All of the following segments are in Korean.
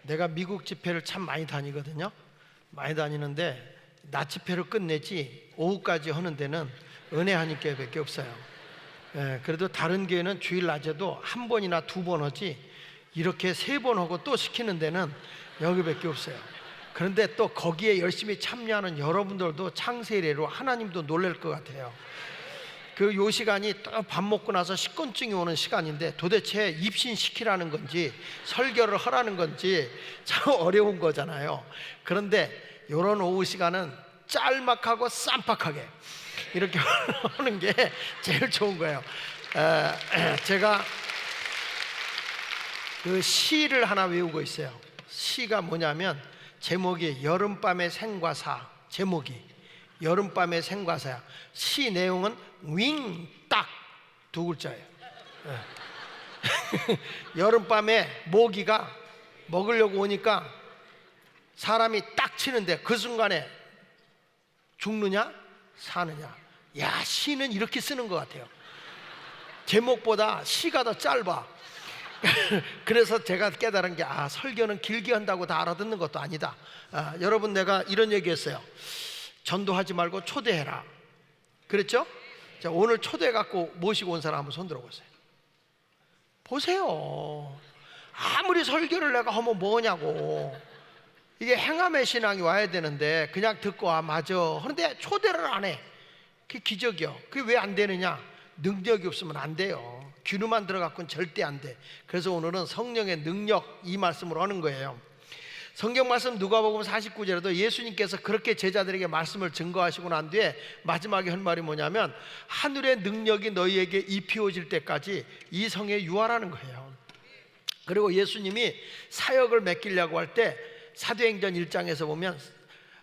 내가 미국 집회를 참 많이 다니거든요. 많이 다니는데 낮 집회로 끝내지 오후까지 하는 데는 은혜 한인교회밖에 없어요. 그래도 다른 교회는 주일 낮에도 한 번이나 두 번 하지 이렇게 세 번 하고 또 시키는 데는 여기밖에 없어요. 그런데 또 거기에 열심히 참여하는 여러분들도 창세례로 하나님도 놀랄 것 같아요. 요 시간이 또 밥 먹고 나서 식곤증이 오는 시간인데 도대체 입신시키라는 건지 설교를 하라는 건지 참 어려운 거잖아요. 그런데 이런 오후 시간은 짤막하고 쌈박하게 이렇게 하는 게 제일 좋은 거예요. 제가 그 시를 하나 외우고 있어요. 시가 뭐냐면 제목이 여름밤의 생과사. 제목이 여름밤의 생과사야. 시 내용은 윙딱 두 글자예요. 여름밤에 모기가 먹으려고 오니까 사람이 딱 치는데 그 순간에 죽느냐 사느냐. 야, 시는 이렇게 쓰는 것 같아요. 제목보다 시가 더 짧아. 그래서 제가 깨달은 게 설교는 길게 한다고 다 알아듣는 것도 아니다. 여러분, 내가 이런 얘기했어요. 전도하지 말고 초대해라 그랬죠? 자, 오늘 초대 갖고 모시고 온 사람 한번 손 들어보세요. 보세요. 아무리 설교를 내가 하면 뭐냐고. 이게 행함의 신앙이 와야 되는데 그냥 듣고 맞아 그런데 초대를 안 해. 그게 기적이요. 그게 왜 안 되느냐? 능력이 없으면 안 돼요. 귀로만 들어갖고는 절대 안 돼. 그래서 오늘은 성령의 능력 이 말씀으로 하는 거예요. 성경 말씀 누가복음 49절에도 예수님께서 그렇게 제자들에게 말씀을 증거하시고 난 뒤에 마지막에 한 말이 뭐냐면 하늘의 능력이 너희에게 입히어질 때까지 이 성에 유하라는 거예요. 그리고 예수님이 사역을 맡기려고 할 때 사도행전 1장에서 보면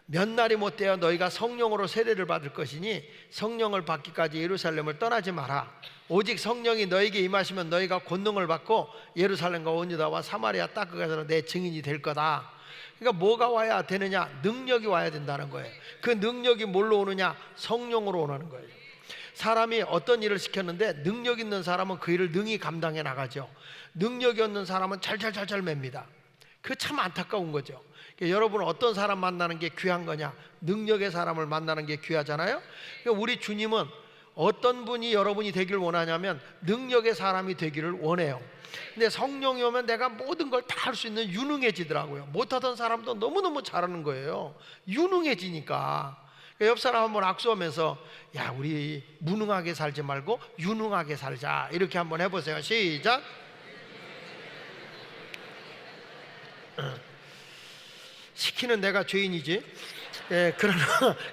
몇 날이 못되어 너희가 성령으로 세례를 받을 것이니 성령을 받기까지 예루살렘을 떠나지 마라. 오직 성령이 너희에게 임하시면 너희가 권능을 받고 예루살렘과 온 유다와 사마리아 땅끝까지 내 증인이 될 거다. 그러니까 뭐가 와야 되느냐? 능력이 와야 된다는 거예요. 그 능력이 뭘로 오느냐? 성령으로 오는 거예요. 사람이 어떤 일을 시켰는데 능력 있는 사람은 그 일을 능히 감당해 나가죠. 능력이 없는 사람은 잘잘잘잘 맵니다. 그게 참 안타까운 거죠. 그러니까 여러분은 어떤 사람 만나는 게 귀한 거냐? 능력의 사람을 만나는 게 귀하잖아요. 그러니까 우리 주님은 어떤 분이 여러분이 되기를 원하냐면 능력의 사람이 되기를 원해요. 근데 성령이 오면 내가 모든 걸 다 할 수 있는 유능해지더라고요. 못하던 사람도 너무너무 잘하는 거예요. 유능해지니까. 그러니까 옆 사람 한번 악수하면서 야, 우리 무능하게 살지 말고 유능하게 살자 이렇게 한번 해보세요. 시작. 시키는 내가 죄인이지.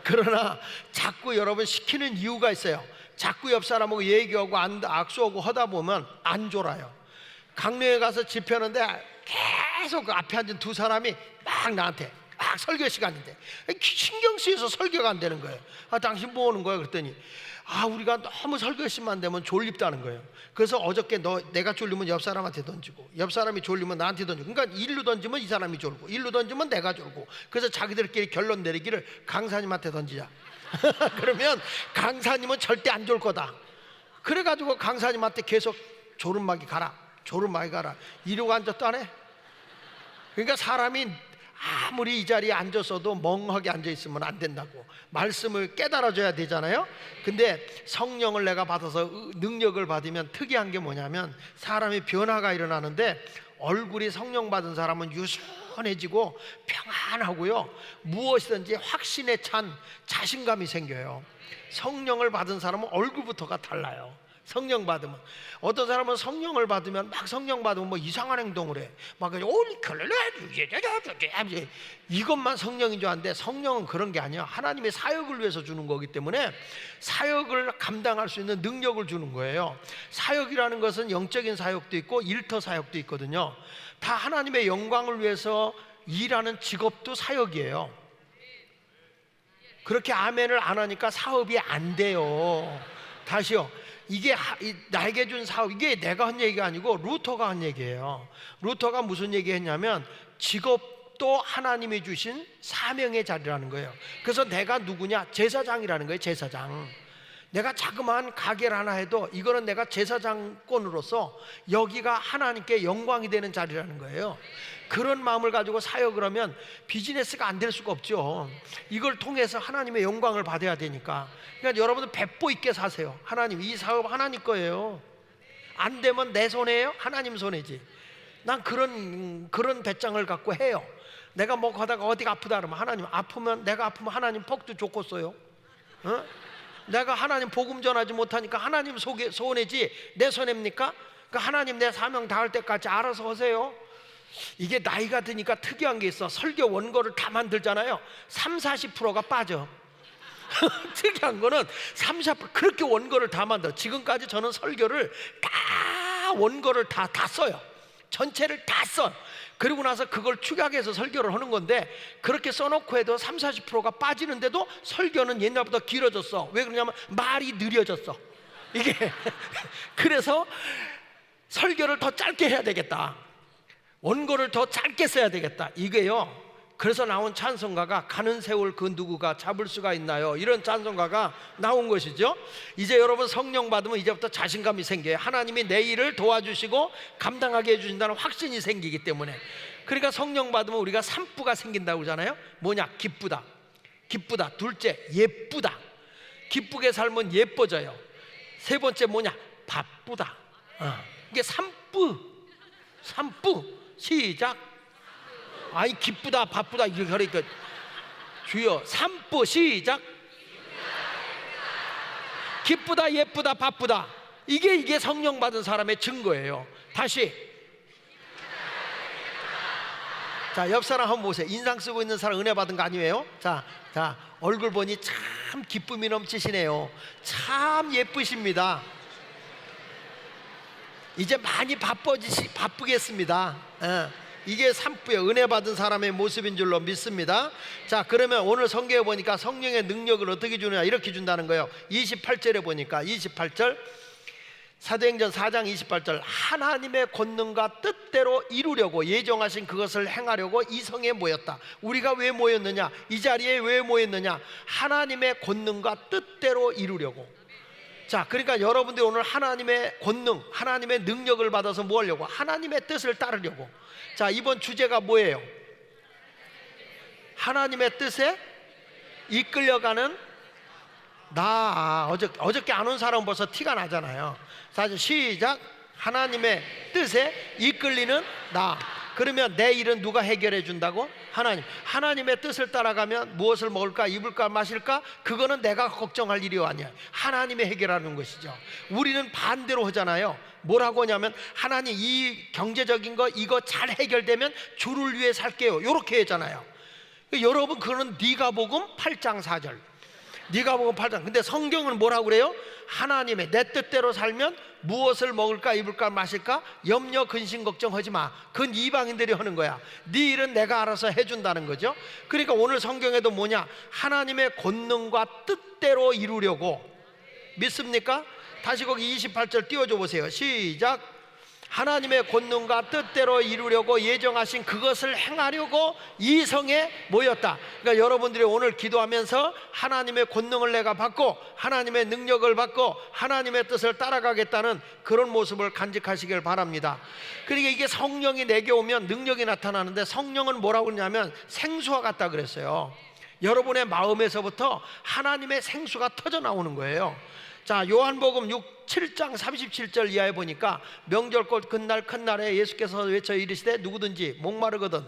그러나 자꾸 여러분 시키는 이유가 있어요. 자꾸 옆 사람하고 얘기하고 악수하고 하다 보면 안 졸아요. 강릉에 가서 집회하는데 계속 그 앞에 앉은 두 사람이 막 나한테 막 설교 시간인데 신경 쓰여서 설교가 안 되는 거예요. 당신 뭐 하는 거야? 그랬더니 우리가 너무 설교 시간 되면 졸립다는 거예요. 그래서 어저께 내가 졸리면 옆 사람한테 던지고 옆 사람이 졸리면 나한테 던지고, 그러니까 일로 던지면 이 사람이 졸고 일로 던지면 내가 졸고, 그래서 자기들끼리 결론 내리기를 강사님한테 던지자. 그러면 강사님은 절대 안 졸 거다. 그래가지고 강사님한테 계속 졸음막이 가라 졸음막이 가라 이러고 앉았도 안 해. 그러니까 사람이 아무리 이 자리에 앉았어도 멍하게 앉아있으면 안 된다고. 말씀을 깨달아줘야 되잖아요. 근데 성령을 내가 받아서 능력을 받으면 특이한 게 뭐냐면 사람이 변화가 일어나는데 얼굴이 성령 받은 사람은 유순해지고 평안하고요, 무엇이든지 확신에 찬 자신감이 생겨요. 성령을 받은 사람은 얼굴부터가 달라요. 성령 받으면. 어떤 사람은 성령을 받으면 막 성령 받으면 뭐 이상한 행동을 해. 막 이것만 성령인 줄 아는데 성령은 그런 게 아니야. 하나님의 사역을 위해서 주는 거기 때문에 사역을 감당할 수 있는 능력을 주는 거예요. 사역이라는 것은 영적인 사역도 있고 일터 사역도 있거든요. 다 하나님의 영광을 위해서 일하는 직업도 사역이에요. 그렇게 아멘을 안 하니까 사업이 안 돼요. 다시요. 이게 나에게 준 사업, 이게 내가 한 얘기가 아니고 루터가 한 얘기예요. 루터가 무슨 얘기 했냐면 직업도 하나님이 주신 사명의 자리라는 거예요. 그래서 내가 누구냐? 제사장이라는 거예요. 제사장. 내가 자그마한 가게를 하나 해도 이거는 내가 제사장권으로서 여기가 하나님께 영광이 되는 자리라는 거예요. 그런 마음을 가지고 사역을 하면 비즈니스가 안 될 수가 없죠. 이걸 통해서 하나님의 영광을 받아야 되니까. 그러니까 여러분들 배포 있게 사세요. 하나님, 이 사업 하나님 거예요. 안 되면 내 손해예요? 하나님 손해지. 난 그런 배짱을 갖고 해요. 내가 뭐 가다가 어디가 아프다 그러면 하나님, 아프면 내가 아프면 하나님 폭도 좋겠어요. 어? 내가 하나님 복음 전하지 못하니까 하나님 손해지 내 손해입니까? 그 하나님 내 사명 다할 때까지 알아서 하세요. 이게 나이가 드니까 특이한 게 있어. 설교 원고를 다 만들잖아요. 30-40%가 빠져. 특이한 거는 30% 그렇게 원고를 다 만들어. 지금까지 저는 설교를 다 원고를 다 써요. 전체를 다 써. 그리고 나서 그걸 축약해서 설교를 하는 건데, 그렇게 써놓고 해도 30-40%가 빠지는데도 설교는 옛날보다 길어졌어. 왜 그러냐면 말이 느려졌어 이게. 그래서 설교를 더 짧게 해야 되겠다, 원고를 더 짧게 써야 되겠다, 이게요. 그래서 나온 찬송가가 가는 세월 그 누구가 잡을 수가 있나요? 이런 찬송가가 나온 것이죠. 이제 여러분 성령 받으면 이제부터 자신감이 생겨요. 하나님이 내 일을 도와주시고 감당하게 해주신다는 확신이 생기기 때문에. 그러니까 성령 받으면 우리가 산부가 생긴다고 그러잖아요. 뭐냐? 기쁘다. 기쁘다. 둘째, 예쁘다. 기쁘게 살면 예뻐져요. 세 번째 뭐냐? 바쁘다. 이게 산부. 시작. 아니, 기쁘다 바쁘다 이렇게 하니까 주여, 산부 시작. 기쁘다 예쁘다 바쁘다, 이게 성령 받은 사람의 증거예요. 다시. 자, 옆 사람 한번 보세요. 인상 쓰고 있는 사람 은혜 받은 거 아니에요? 자, 얼굴 보니 참 기쁨이 넘치시네요. 참 예쁘십니다. 이제 많이 바쁘겠습니다. 이게 산부예요. 은혜 받은 사람의 모습인 줄로 믿습니다. 자, 그러면 오늘 성경에 보니까 성령의 능력을 어떻게 주느냐, 이렇게 준다는 거예요. 28절에 보니까, 28절 사도행전 4장 28절, 하나님의 권능과 뜻대로 이루려고 예정하신 그것을 행하려고 이 성에 모였다. 우리가 왜 모였느냐, 이 자리에 왜 모였느냐, 하나님의 권능과 뜻대로 이루려고. 자, 그러니까 여러분들이 오늘 하나님의 권능, 하나님의 능력을 받아서 뭐 하려고? 하나님의 뜻을 따르려고. 자, 이번 주제가 뭐예요? 하나님의 뜻에 이끌려가는 나. 어저께 안 온 사람 벌써 티가 나잖아요. 자, 시작. 하나님의 뜻에 이끌리는 나. 그러면 내 일은 누가 해결해 준다고? 하나님. 하나님의 뜻을 따라가면 무엇을 먹을까, 입을까, 마실까? 그거는 내가 걱정할 일이 아니야. 하나님이 해결하는 것이죠. 우리는 반대로 하잖아요. 뭐라고 하냐면, 하나님 이 경제적인 거 이거 잘 해결되면 주를 위해 살게요, 이렇게 했잖아요. 여러분, 그거는 니가복음 8장 4절, 니가복음 8장. 근데 성경은 뭐라고 그래요? 하나님의 내 뜻대로 살면 무엇을 먹을까, 입을까, 마실까 염려 근심 걱정하지 마. 그건 이방인들이 하는 거야. 네 일은 내가 알아서 해준다는 거죠. 그러니까 오늘 성경에도 뭐냐, 하나님의 권능과 뜻대로 이루려고. 믿습니까? 다시 거기 28절 띄워줘 보세요. 시작. 하나님의 권능과 뜻대로 이루려고 예정하신 그것을 행하려고 이 성에 모였다. 그러니까 여러분들이 오늘 기도하면서 하나님의 권능을 내가 받고 하나님의 능력을 받고 하나님의 뜻을 따라가겠다는 그런 모습을 간직하시길 바랍니다. 그러니까 이게 성령이 내게 오면 능력이 나타나는데, 성령은 뭐라고 그러냐면 생수와 같다 그랬어요. 여러분의 마음에서부터 하나님의 생수가 터져 나오는 거예요. 자, 요한복음 7장 37절 이하에 보니까, 명절꽃 그날 큰 날에 예수께서 외쳐 이르시되 누구든지 목마르거든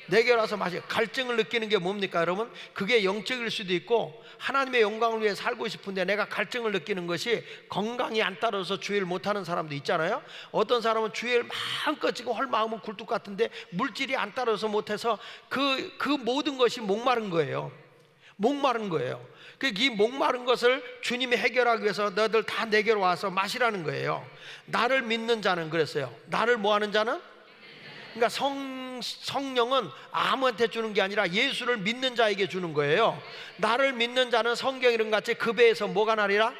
내게 와서 마시. 갈증을 느끼는 게 뭡니까 여러분? 그게 영적일 수도 있고, 하나님의 영광을 위해 살고 싶은데 내가 갈증을 느끼는 것이 건강이 안 따라서 주일 못하는 사람도 있잖아요. 어떤 사람은 주일 마음껏 지금 할 마음은 굴뚝 같은데 물질이 안 따라서 못해서 그 모든 것이 목마른 거예요. 목마른 거예요. 이 목마른 것을 주님이 해결하기 위해서 너희들 다 내게로 와서 마시라는 거예요. 나를 믿는 자는, 그랬어요. 나를 뭐하는 자는? 그러니까 성령은 아무한테 주는 게 아니라 예수를 믿는 자에게 주는 거예요. 나를 믿는 자는 성경 이름 같이 그 배에서 뭐가 나리라?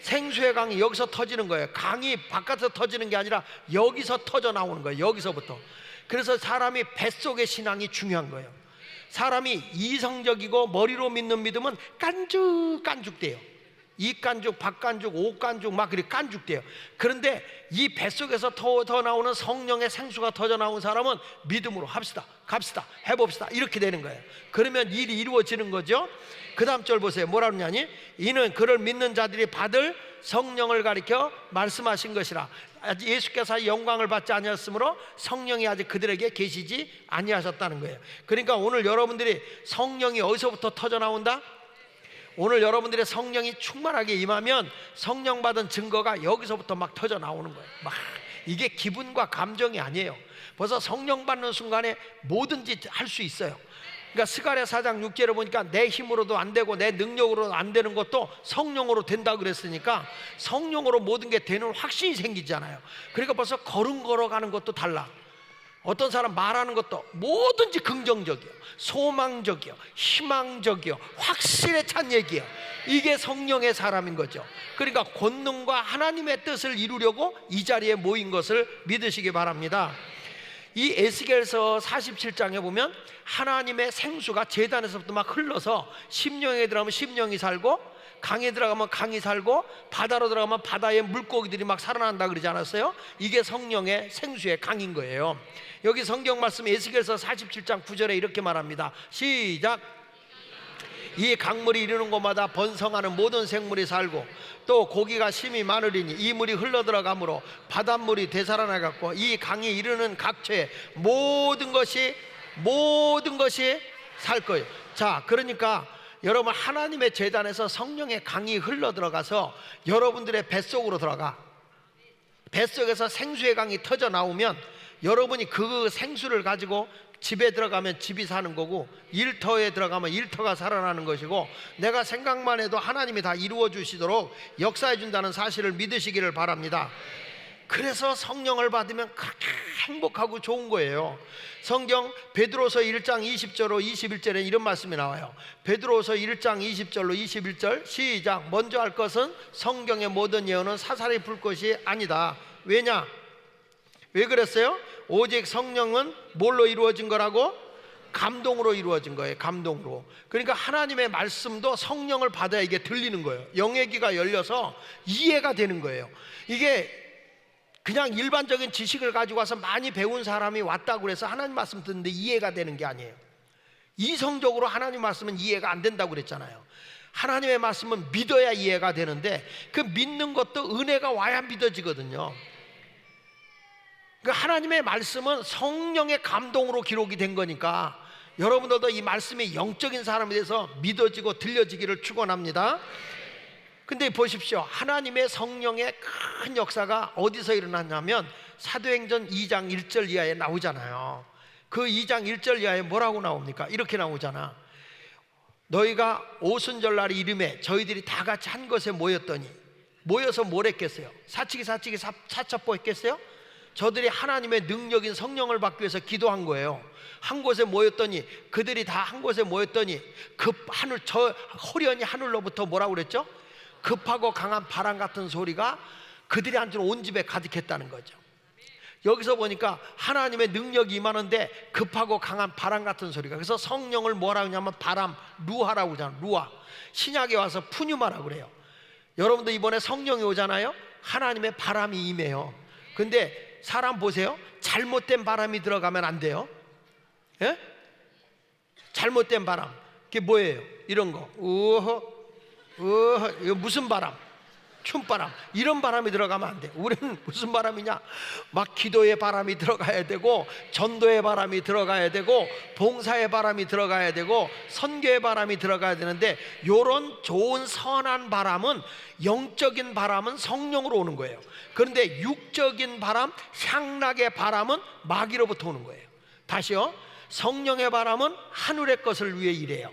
생수의 강이 여기서 터지는 거예요. 강이 바깥에서 터지는 게 아니라 여기서 터져 나오는 거예요. 여기서부터. 그래서 사람이 뱃속의 신앙이 중요한 거예요. 사람이 이성적이고 머리로 믿는 믿음은 깐죽깐죽대요. 이간죽, 박간죽, 오간죽 막 그렇게 깐죽대요. 그런데 이 뱃속에서 더 나오는 성령의 생수가 터져 나온 사람은 믿음으로 합시다, 갑시다, 해봅시다 이렇게 되는 거예요. 그러면 일이 이루어지는 거죠. 그 다음 절 보세요. 뭐라 그러냐니, 이는 그를 믿는 자들이 받을 성령을 가리켜 말씀하신 것이라. 아직 예수께서 영광을 받지 아니하였으므로 성령이 아직 그들에게 계시지 아니하셨다는 거예요. 그러니까 오늘 여러분들이 성령이 어디서부터 터져 나온다? 오늘 여러분들의 성령이 충만하게 임하면 성령 받은 증거가 여기서부터 막 터져 나오는 거예요. 막 이게 기분과 감정이 아니에요. 벌써 성령 받는 순간에 뭐든지 할 수 있어요. 그러니까 스가랴 4장 6절을 보니까 내 힘으로도 안 되고 내 능력으로도 안 되는 것도 성령으로 된다 그랬으니까 성령으로 모든 게 되는 확신이 생기잖아요. 그러니까 벌써 걸음 걸어가는 것도 달라. 어떤 사람 말하는 것도 뭐든지 긍정적이요, 소망적이요, 희망적이요, 확실에 찬 얘기예요. 이게 성령의 사람인 거죠. 그러니까 권능과 하나님의 뜻을 이루려고 이 자리에 모인 것을 믿으시기 바랍니다. 이 에스겔서 47장에 보면 하나님의 생수가 제단에서부터 막 흘러서 심령에 들어가면 심령이 살고, 강에 들어가면 강이 살고, 바다로 들어가면 바다의 물고기들이 막 살아난다 그러지 않았어요? 이게 성령의 생수의 강인 거예요. 여기 성경 말씀 에스겔서 47장 9절에 이렇게 말합니다. 시작. 이 강물이 이르는 곳마다 번성하는 모든 생물이 살고 또 고기가 심히 많으리니 이 물이 흘러들어가므로 바닷물이 되살아나갔고 이 강이 이르는 각처에 모든 것이 살 거예요. 자, 그러니까 여러분, 하나님의 제단에서 성령의 강이 흘러들어가서 여러분들의 뱃속으로 들어가. 뱃속에서 생수의 강이 터져 나오면 여러분이 그 생수를 가지고 집에 들어가면 집이 사는 거고, 일터에 들어가면 일터가 살아나는 것이고, 내가 생각만 해도 하나님이 다 이루어 주시도록 역사해 준다는 사실을 믿으시기를 바랍니다. 그래서 성령을 받으면 그렇게 행복하고 좋은 거예요. 성경 베드로서 1장 20절로 21절에 이런 말씀이 나와요. 베드로서 1장 20절로 21절 시작. 먼저 할 것은 성경의 모든 예언은 사사리 풀 것이 아니다. 왜냐? 왜 그랬어요? 오직 성령은 뭘로 이루어진 거라고? 감동으로 이루어진 거예요. 감동으로. 그러니까 하나님의 말씀도 성령을 받아야 이게 들리는 거예요. 영의 귀가 열려서 이해가 되는 거예요. 이게 그냥 일반적인 지식을 가지고 와서 많이 배운 사람이 왔다고 그래서 하나님 말씀 듣는데 이해가 되는 게 아니에요. 이성적으로 하나님 말씀은 이해가 안 된다고 그랬잖아요. 하나님의 말씀은 믿어야 이해가 되는데 그 믿는 것도 은혜가 와야 믿어지거든요. 그러니까 하나님의 말씀은 성령의 감동으로 기록이 된 거니까 여러분들도 이 말씀이 영적인 사람이 돼서 믿어지고 들려지기를 축원합니다. 근데 보십시오. 하나님의 성령의 큰 역사가 어디서 일어났냐면 사도행전 2장 1절 이하에 나오잖아요. 그 2장 1절 이하에 뭐라고 나옵니까? 이렇게 나오잖아. 너희가 오순절날 이름에 저희들이 다 같이 한 곳에 모였더니, 모여서 뭘 했겠어요? 사치기 사첩보 했겠어요? 저들이 하나님의 능력인 성령을 받기 위해서 기도한 거예요. 한 곳에 모였더니, 그들이 다 한 곳에 모였더니 호련히 하늘로부터 뭐라고 그랬죠? 급하고 강한 바람 같은 소리가 그들이 앉은 온 집에 가득했다는 거죠. 여기서 보니까 하나님의 능력이 임하는데 급하고 강한 바람 같은 소리가, 그래서 성령을 뭐라고 하냐면 바람, 루하라고 하잖아요. 루하. 신약에 와서 푸뉴마라고 그래요. 여러분도 이번에 성령이 오잖아요. 하나님의 바람이 임해요. 근데 사람 보세요. 잘못된 바람이 들어가면 안 돼요. 예? 잘못된 바람. 그게 뭐예요? 이런 거. 이거 무슨 바람? 춤바람. 이런 바람이 들어가면 안 돼. 우리는 무슨 바람이냐? 막 기도의 바람이 들어가야 되고, 전도의 바람이 들어가야 되고, 봉사의 바람이 들어가야 되고, 선교의 바람이 들어가야 되는데, 요런 좋은 선한 바람은, 영적인 바람은 성령으로 오는 거예요. 그런데 육적인 바람, 향락의 바람은 마귀로부터 오는 거예요. 다시요. 성령의 바람은 하늘의 것을 위해 일해요.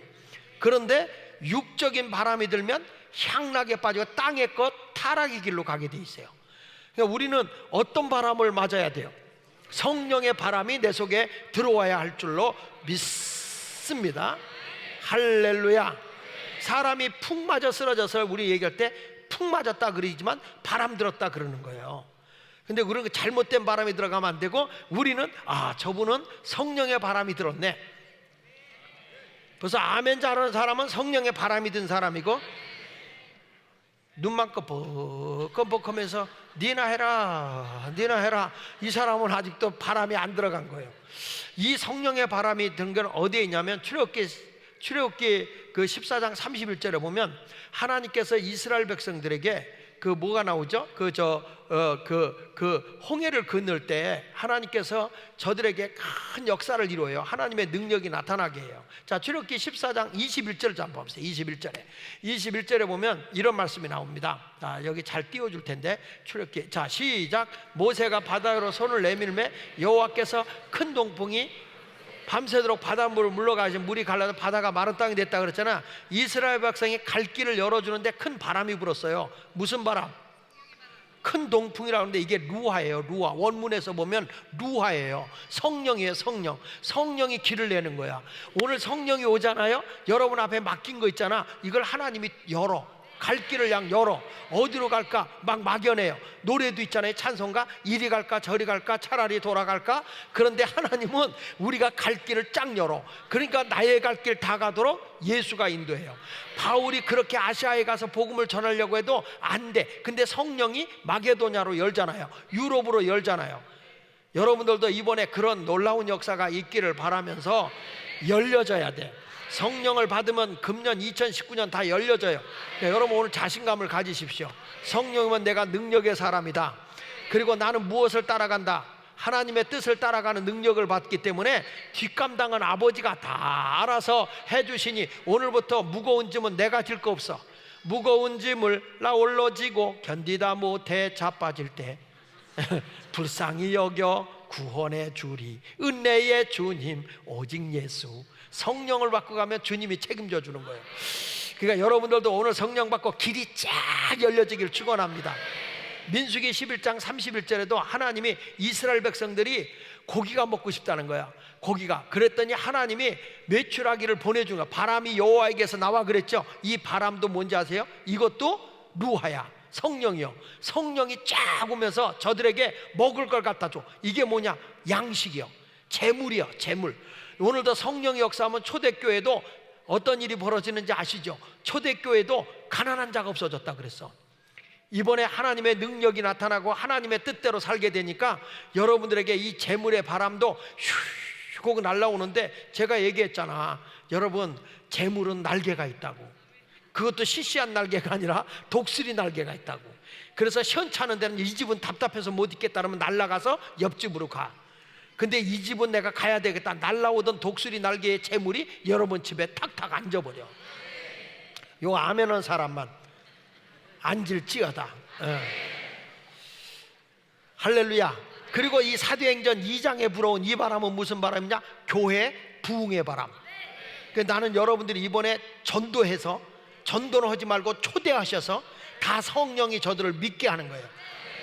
그런데 육적인 바람이 들면 향락에 빠지고 땅의 것, 타락의 길로 가게 돼 있어요. 그러니까 우리는 어떤 바람을 맞아야 돼요? 성령의 바람이 내 속에 들어와야 할 줄로 믿습니다. 할렐루야. 사람이 푹 맞아 쓰러져서 우리 얘기할 때 푹 맞았다 그러지만 바람 들었다 그러는 거예요. 근데 우리는 잘못된 바람이 들어가면 안 되고, 우리는 저분은 성령의 바람이 들었네. 그래서 아멘 잘하는 사람은 성령의 바람이 든 사람이고, 눈만 껌뻑껌뻑하면서 니나 해라, 니나 해라. 이 사람은 아직도 바람이 안 들어간 거예요. 이 성령의 바람이 든 건 어디에 있냐면 출애굽기 그 14장 31절에 보면 하나님께서 이스라엘 백성들에게 그 뭐가 나오죠? 그 홍해를 건널 때 하나님께서 저들에게 큰 역사를 이루어요. 하나님의 능력이 나타나게 해요. 자, 출애굽기 14장 21절을 한번 보세요. 21절에 보면 이런 말씀이 나옵니다. 자, 여기 잘 띄워줄 텐데 출애굽기, 자, 시작. 모세가 바다로 손을 내밀매 여호와께서 큰 동풍이 밤새도록 바닷물을 물러가시면 물이 갈라서 바다가 마른 땅이 됐다 그랬잖아. 이스라엘 백성이 갈 길을 열어주는데 큰 바람이 불었어요. 무슨 바람? 큰 동풍이라고 하는데 이게 루하예요. 루하. 원문에서 보면 루하예요. 성령이에요. 성령이 길을 내는 거야. 오늘 성령이 오잖아요. 여러분 앞에 맡긴 거 있잖아. 이걸 하나님이 열어. 갈 길을 양 열어. 어디로 갈까 막 막연해요. 노래도 있잖아요. 찬송가. 이리 갈까 저리 갈까 차라리 돌아갈까. 그런데 하나님은 우리가 갈 길을 쫙 열어. 그러니까 나의 갈 길 다 가도록 예수가 인도해요. 바울이 그렇게 아시아에 가서 복음을 전하려고 해도 안 돼. 근데 성령이 마게도냐로 열잖아요. 유럽으로 열잖아요. 여러분들도 이번에 그런 놀라운 역사가 있기를 바라면서 열려져야 돼. 성령을 받으면 금년 2019년 다 열려져요. 그러니까 여러분 오늘 자신감을 가지십시오. 성령이면 내가 능력의 사람이다. 그리고 나는 무엇을 따라간다? 하나님의 뜻을 따라가는 능력을 받기 때문에 뒷감당은 아버지가 다 알아서 해주시니 오늘부터 무거운 짐은 내가 질 거 없어. 무거운 짐을 나 홀로 지고 견디다 못해 자빠질 때 불쌍히 여겨 구원의 주리 은혜의 주님 오직 예수. 성령을 받고 가면 주님이 책임져 주는 거예요. 그러니까 여러분들도 오늘 성령 받고 길이 쫙 열려지길 축원합니다. 민수기 11장 31절에도 하나님이 이스라엘 백성들이 고기가 먹고 싶다는 거야. 고기가. 그랬더니 하나님이 메추라기를 보내준 거야. 바람이 여호와에게서 나와 그랬죠. 이 바람도 뭔지 아세요? 이것도 루하야. 성령이요. 성령이 쫙 오면서 저들에게 먹을 걸 갖다 줘. 이게 뭐냐? 양식이요. 재물이요. 재물. 오늘도 성령의 역사하면 초대교회도 어떤 일이 벌어지는지 아시죠? 초대교회도 가난한 자가 없어졌다 그랬어. 이번에 하나님의 능력이 나타나고 하나님의 뜻대로 살게 되니까 여러분들에게 이 재물의 바람도 슉 날라오는데 제가 얘기했잖아. 여러분 재물은 날개가 있다고. 그것도 시시한 날개가 아니라 독수리 날개가 있다고. 그래서 시원찮은 데는 이 집은 답답해서 못 있겠다 그러면 날아가서 옆집으로 가. 근데 이 집은 내가 가야 되겠다. 날라오던 독수리 날개의 재물이 여러분 집에 탁탁 앉아버려. 요 아멘한 사람만 앉을지어다. 할렐루야. 그리고 이 사도행전 2장에 불어온 이 바람은 무슨 바람이냐? 교회 부흥의 바람. 나는 여러분들이 이번에 전도해서 전도는 하지 말고 초대하셔서 다 성령이 저들을 믿게 하는 거예요.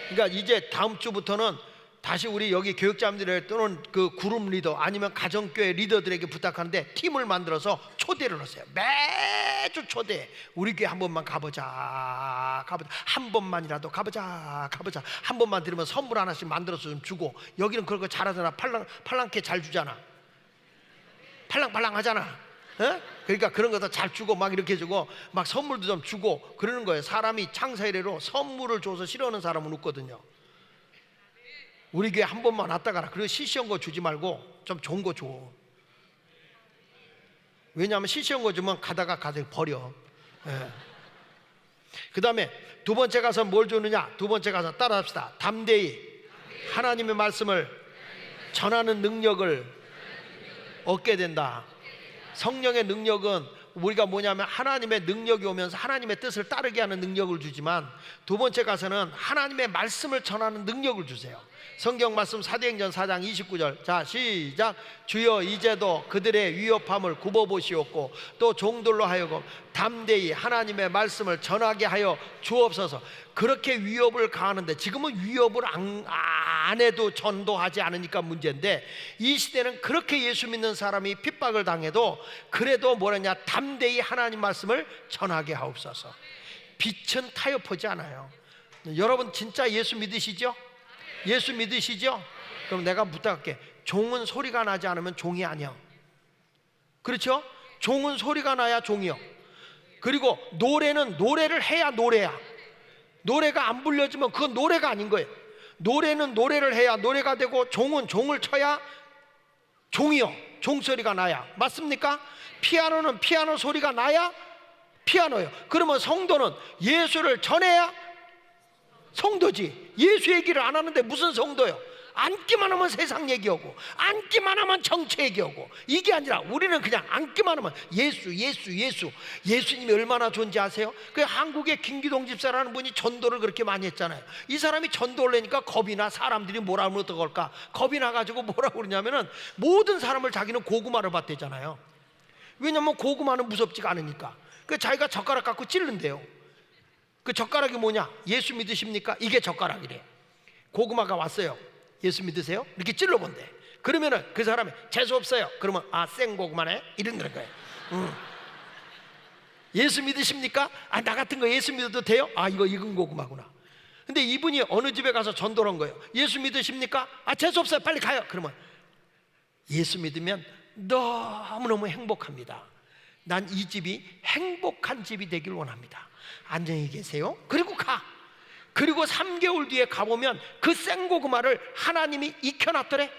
그러니까 이제 다음 주부터는 다시 우리 여기 교육자님들 또는 그 그룹 리더 아니면 가정교회 리더들에게 부탁하는데 팀을 만들어서 초대를 하세요. 매주 초대. 우리 교회 한 번만 가보자. 한 번만이라도 가보자. 한 번만 들으면 선물 하나씩 만들어서 좀 주고. 여기는 그런 거 잘하잖아. 팔랑케 잘 주잖아. 팔랑팔랑 하잖아. 어? 그러니까 그런 거 다 잘 주고 막 이렇게 주고 막 선물도 좀 주고 그러는 거예요. 사람이 창세 이래로 선물을 줘서 싫어하는 사람은 없거든요. 우리 교회 한 번만 왔다 가라. 그리고 시시한 거 주지 말고 좀 좋은 거 줘. 왜냐하면 시시한 거 주면 가다가 버려. 그 다음에 두 번째 가서 뭘 주느냐? 두 번째 가서 따라합시다. 담대히 하나님의 말씀을 전하는 능력을 얻게 된다. 성령의 능력은 우리가 뭐냐면 하나님의 능력이 오면서 하나님의 뜻을 따르게 하는 능력을 주지만 두 번째 가서는 하나님의 말씀을 전하는 능력을 주세요. 성경 말씀 사도행전 4장 29절. 자, 시작. 주여 이제도 그들의 위협함을 굽어보시옵고 또 종들로 하여금 담대히 하나님의 말씀을 전하게 하여 주옵소서. 그렇게 위협을 가하는데 지금은 위협을 안 해도 전도하지 않으니까 문제인데 이 시대는 그렇게 예수 믿는 사람이 핍박을 당해도 그래도 뭐라냐? 담대히 하나님 말씀을 전하게 하옵소서. 빛은 타협하지 않아요. 여러분 진짜 예수 믿으시죠? 예수 믿으시죠? 그럼 내가 부탁할게. 종은 소리가 나지 않으면 종이 아니야. 그렇죠? 종은 소리가 나야 종이요. 그리고 노래는 노래를 해야 노래야. 노래가 안 불려지면 그건 노래가 아닌 거예요. 노래는 노래를 해야 노래가 되고, 종은 종을 쳐야 종이요, 종소리가 나야. 맞습니까? 피아노는 피아노 소리가 나야 피아노예요. 그러면 성도는 예수를 전해야 성도지. 예수 얘기를 안 하는데 무슨 성도요? 앉기만 하면 세상 얘기하고, 앉기만 하면 정치 얘기하고. 이게 아니라 우리는 그냥 앉기만 하면 예수, 예수, 예수. 예수님이 얼마나 좋은지 아세요? 그 한국의 김기동 집사라는 분이 전도를 그렇게 많이 했잖아요. 이 사람이 전도를 내니까 겁이 나. 사람들이 뭐라 하면 어떡할까? 겁이 나가지고 뭐라고 그러냐면은, 모든 사람을 자기는 고구마를 봤대잖아요. 왜냐면 고구마는 무섭지가 않으니까. 그 자기가 젓가락 갖고 찌른대요. 그 젓가락이 뭐냐? 예수 믿으십니까? 이게 젓가락이래. 고구마가 왔어요. 예수 믿으세요? 이렇게 찔러본대. 그러면은 그 사람이 재수 없어요. 그러면 아, 생고구마네, 이런다는 거예요. 예수 믿으십니까? 아, 나 같은 거 예수 믿어도 돼요? 아, 이거 익은 고구마구나. 근데 이분이 어느 집에 가서 전도를 한 거예요. 예수 믿으십니까? 아, 재수 없어요, 빨리 가요. 그러면 예수 믿으면 너무너무 행복합니다. 난 이 집이 행복한 집이 되길 원합니다. 안녕히 계세요. 그리고 가. 그리고 3개월 뒤에 가보면 그 생고구마를 하나님이 익혀놨더래.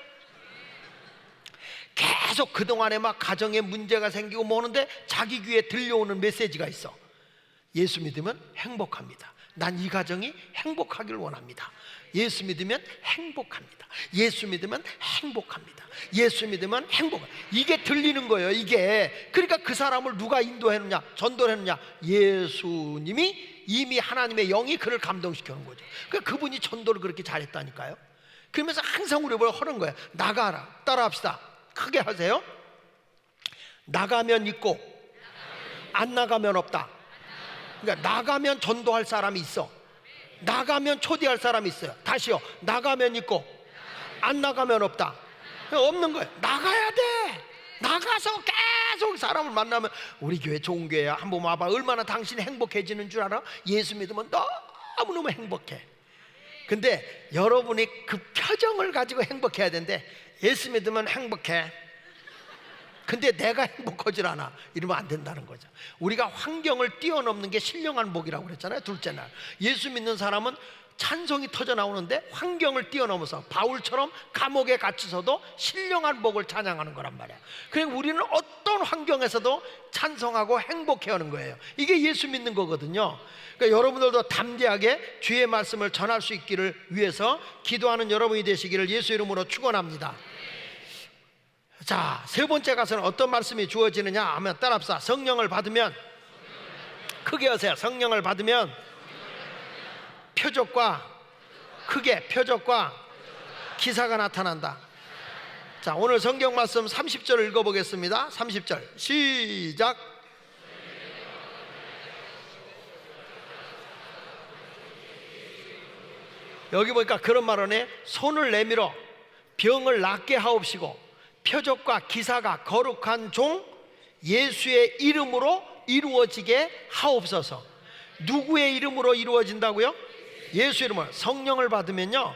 계속 그동안에 막 가정에 문제가 생기고 뭐는데 자기 귀에 들려오는 메시지가 있어. 예수 믿으면 행복합니다. 난 이 가정이 행복하길 원합니다. 예수 믿으면 행복합니다. 예수 믿으면 행복합니다. 예수 믿으면 행복. 이게 들리는 거예요. 이게. 그러니까 그 사람을 누가 인도했느냐, 전도를 했느냐? 예수님이, 이미 하나님의 영이 그를 감동시키는 거죠. 그러니까 그분이 전도를 그렇게 잘했다니까요. 그러면서 항상 우리 보고 하는 거예요. 나가라. 따라합시다. 크게 하세요. 나가면 있고 안 나가면 없다. 그러니까 나가면 전도할 사람이 있어. 나가면 초대할 사람이 있어요. 다시요. 나가면 있고 안 나가면 없다. 없는 거예요. 나가야 돼. 나가서 계속 사람을 만나면, 우리 교회 좋은 교회야, 한번 와봐. 얼마나 당신이 행복해지는 줄 알아? 예수 믿으면 너무너무 행복해. 근데 여러분이 그 표정을 가지고 행복해야 되는데, 예수 믿으면 행복해, 근데 내가 행복하질 않아, 이러면 안 된다는 거죠. 우리가 환경을 뛰어넘는 게 신령한 복이라고 그랬잖아요. 둘째 날 예수 믿는 사람은 찬송이 터져 나오는데 환경을 뛰어넘어서 바울처럼 감옥에 갇혀서도 신령한 복을 찬양하는 거란 말이야. 그러니까 우리는 어떤 환경에서도 찬송하고 행복해하는 거예요. 이게 예수 믿는 거거든요. 그러니까 여러분들도 담대하게 주의 말씀을 전할 수 있기를 위해서 기도하는 여러분이 되시기를 예수 이름으로 축원합니다. 자, 세 번째 가서는 어떤 말씀이 주어지느냐 하면, 따라합시다. 성령을 받으면, 크게 하세요. 성령을 받으면 표적과, 크게, 표적과 기사가 나타난다. 자, 오늘 성경 말씀 30절 읽어보겠습니다. 30절 시작. 여기 보니까 그런 말 하네. 손을 내밀어 병을 낫게 하옵시고 표적과 기사가 거룩한 종 예수의 이름으로 이루어지게 하옵소서. 누구의 이름으로 이루어진다고요? 예수 이름으로. 성령을 받으면요,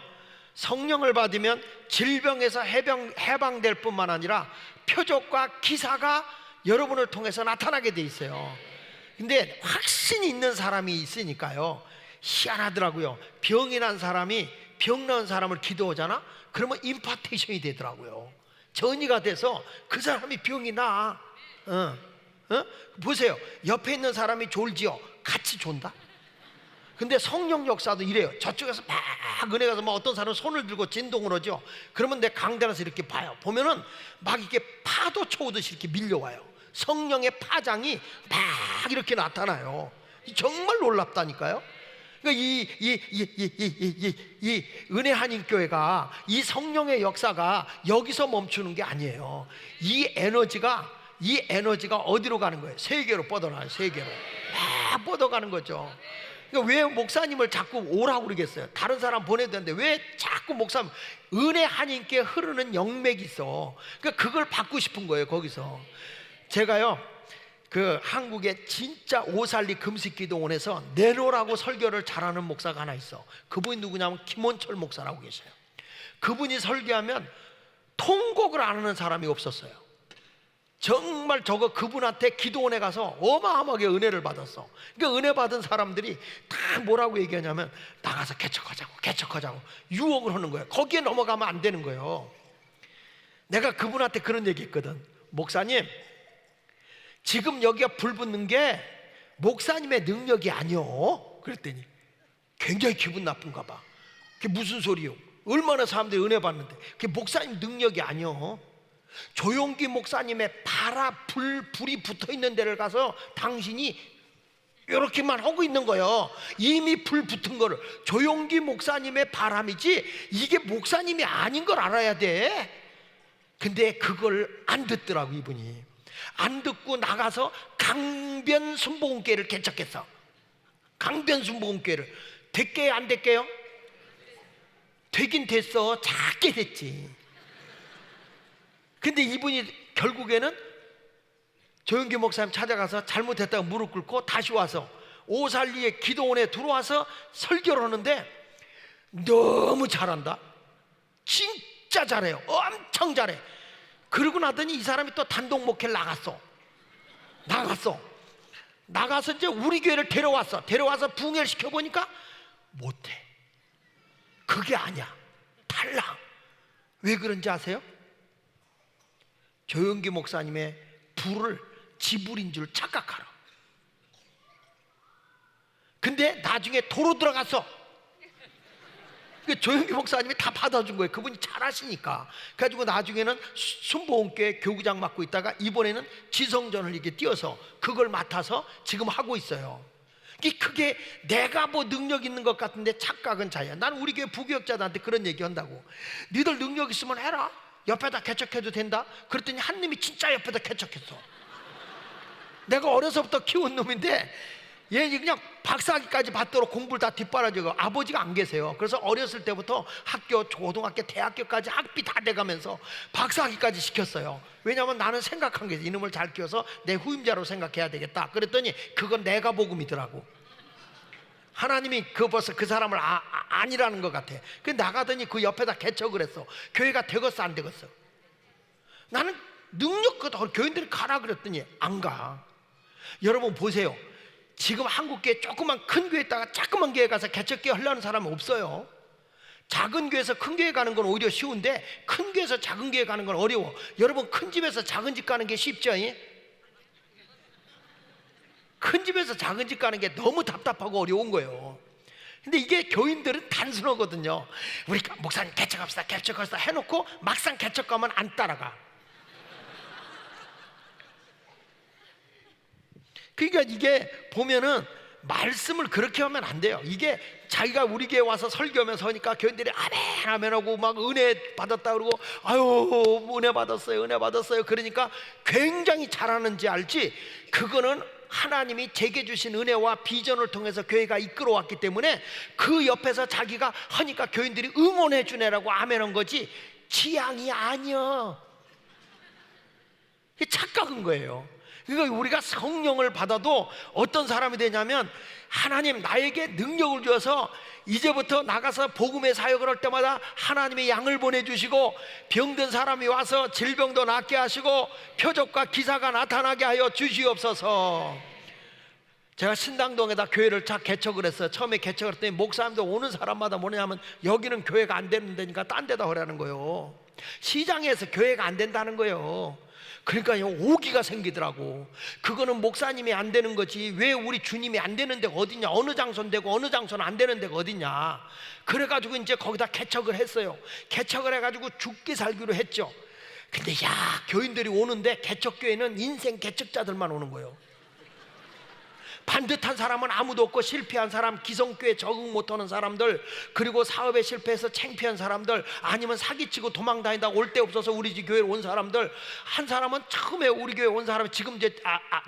성령을 받으면 질병에서 해방될 뿐만 아니라 표적과 기사가 여러분을 통해서 나타나게 돼 있어요. 근데 확신이 있는 사람이 있으니까요, 희한하더라고요. 병이 난 사람이 병 나은 사람을 기도하잖아? 그러면 임파테이션이 되더라고요. 전이가 돼서 그 사람이 병이 나. 보세요. 옆에 있는 사람이 졸지요, 같이 존다. 근데 성령 역사도 이래요. 저쪽에서 막 은혜 가서 막 어떤 사람은 손을 들고 진동을 하죠. 그러면 내 강단에서 이렇게 봐요. 보면은 막 이렇게 파도 쳐오듯이 이렇게 밀려와요. 성령의 파장이 막 이렇게 나타나요. 정말 놀랍다니까요. 그러니까 이 은혜 한인교회가, 이 성령의 역사가 여기서 멈추는 게 아니에요. 이 에너지가 어디로 가는 거예요? 세계로 뻗어나요. 세계로 막 뻗어가는 거죠. 그러니까 왜 목사님을 자꾸 오라고 그러겠어요? 다른 사람 보내도 되는데 왜 자꾸 목사님, 은혜 한인께 흐르는 영맥이 있어. 그러니까 그걸 받고 싶은 거예요. 거기서 제가요, 그 한국에 진짜 오살리 금식기도원에서 내놓으라고 설교를 잘하는 목사가 하나 있어. 그분이 누구냐면 김원철 목사라고 계셔요. 그분이 설교하면 통곡을 안 하는 사람이 없었어요. 정말 그분한테 기도원에 가서 어마어마하게 은혜를 받았어. 그러니까 은혜 받은 사람들이 다 뭐라고 얘기하냐면 나가서 개척하자고 유혹을 하는 거예요. 거기에 넘어가면 안 되는 거예요. 내가 그분한테 그런 얘기 했거든. 목사님, 지금 여기가 불 붙는 게 목사님의 능력이 아니요. 그랬더니 굉장히 기분 나쁜가 봐. 그게 무슨 소리요? 얼마나 사람들이 은혜 받는데 그게 목사님 능력이 아니요. 조용기 목사님의 불이 붙어있는 데를 가서 당신이 이렇게만 하고 있는 거예요. 이미 불 붙은 거를. 조용기 목사님의 바람이지 이게 목사님이 아닌 걸 알아야 돼. 근데 그걸 안 듣더라고. 이분이 안 듣고 나가서 강변 순복음교회를 개척했어. 강변 순복음교회를. 됐게요 안 됐게요? 되긴 됐어. 작게 됐지. 근데 이분이 결국에는 조영기 목사님 찾아가서 잘못했다고 무릎 꿇고 다시 와서 오살리의 기도원에 들어와서 설교를 하는데 너무 잘한다. 진짜 잘해요. 엄청 잘해. 그러고 나더니 이 사람이 또 단독 목회를 나가서 이제 우리 교회를 데려와서 부흥회를 시켜보니까 못해. 그게 아니야. 달라. 왜 그런지 아세요? 조영기 목사님의 불을 지불인 줄 착각하라. 근데 나중에 도로 들어갔어. 조영기 목사님이 다 받아준 거예요. 그분이 잘하시니까. 그래가지고 나중에는 순복음교회 교구장 맡고 있다가 이번에는 지성전을 이렇게 띄어서 그걸 맡아서 지금 하고 있어요. 그게 내가 뭐 능력 있는 것 같은데 착각은 자야. 난 우리 교회 부교역자들한테 그런 얘기 한다고. 니들 능력 있으면 해라. 옆에다 개척해도 된다. 그랬더니 한 놈이 진짜 옆에다 개척했어. 내가 어려서부터 키운 놈인데 얘 그냥 박사학위까지 받도록 공부를 다 뒷바라지고 아버지가 안 계세요. 그래서 어렸을 때부터 학교, 고등학교, 대학교까지 학비 다 돼가면서 박사학위까지 시켰어요. 왜냐하면 나는 생각한 게 이놈을 잘 키워서 내 후임자로 생각해야 되겠다. 그랬더니 그건 내가 복음이더라고. 하나님이 벌써 그 사람을 아니라는 것 같아. 그 나가더니 그 옆에다 개척을 했어. 교회가 되겠어 안 되겠어? 나는 능력껏 교인들이 가라 그랬더니 안 가. 여러분 보세요. 지금 한국교회 조그만 큰 교회에다가 조그만 교회 가서 개척교회 하려는 사람은 없어요. 작은 교회에서 큰 교회 가는 건 오히려 쉬운데 큰 교회에서 작은 교회 가는 건 어려워. 여러분 큰 집에서 작은 집 가는 게 쉽죠? 큰 집에서 작은 집 가는 게 너무 답답하고 어려운 거예요. 근데 이게 교인들은 단순하거든요. 우리 목사님 개척합시다 해놓고 막상 개척 가면 안 따라가. 그러니까 이게 보면은 말씀을 그렇게 하면 안 돼요. 이게 자기가 우리 교회 와서 설교하면서 하니까 교인들이 아멘 아멘 하고 막 은혜 받았다 그러고 아유 은혜 받았어요 그러니까 굉장히 잘하는지 알지. 그거는 하나님이 제게 주신 은혜와 비전을 통해서 교회가 이끌어왔기 때문에 그 옆에서 자기가 하니까 교인들이 응원해 주네라고 아멘한 거지 지향이 아니야. 이게 착각인 거예요. 그러니까 우리가 성령을 받아도 어떤 사람이 되냐면 하나님 나에게 능력을 주어서 이제부터 나가서 복음의 사역을 할 때마다 하나님의 양을 보내주시고 병든 사람이 와서 질병도 낫게 하시고 표적과 기사가 나타나게 하여 주시옵소서. 제가 신당동에다 교회를 개척을 했어요. 처음에 개척을 했더니 목사님들 오는 사람마다 뭐냐면 여기는 교회가 안 되는 데니까 딴 데다 하라는 거예요. 시장에서 교회가 안 된다는 거예요. 그러니까 오기가 생기더라고. 그거는 목사님이 안 되는 거지 왜 우리 주님이 안 되는 데가 어디냐. 어느 장소는 되고 어느 장소는 안 되는 데가 어디냐. 그래가지고 이제 거기다 개척을 했어요. 개척을 해가지고 죽기 살기로 했죠. 근데 교인들이 오는데 개척교회는 인생 개척자들만 오는 거예요. 반듯한 사람은 아무도 없고 실패한 사람, 기성교회 적응 못하는 사람들, 그리고 사업에 실패해서 창피한 사람들, 아니면 사기치고 도망다니다 올 데 없어서 우리 집 교회로 온 사람들. 한 사람은 처음에 우리 교회 온 사람이 지금 이제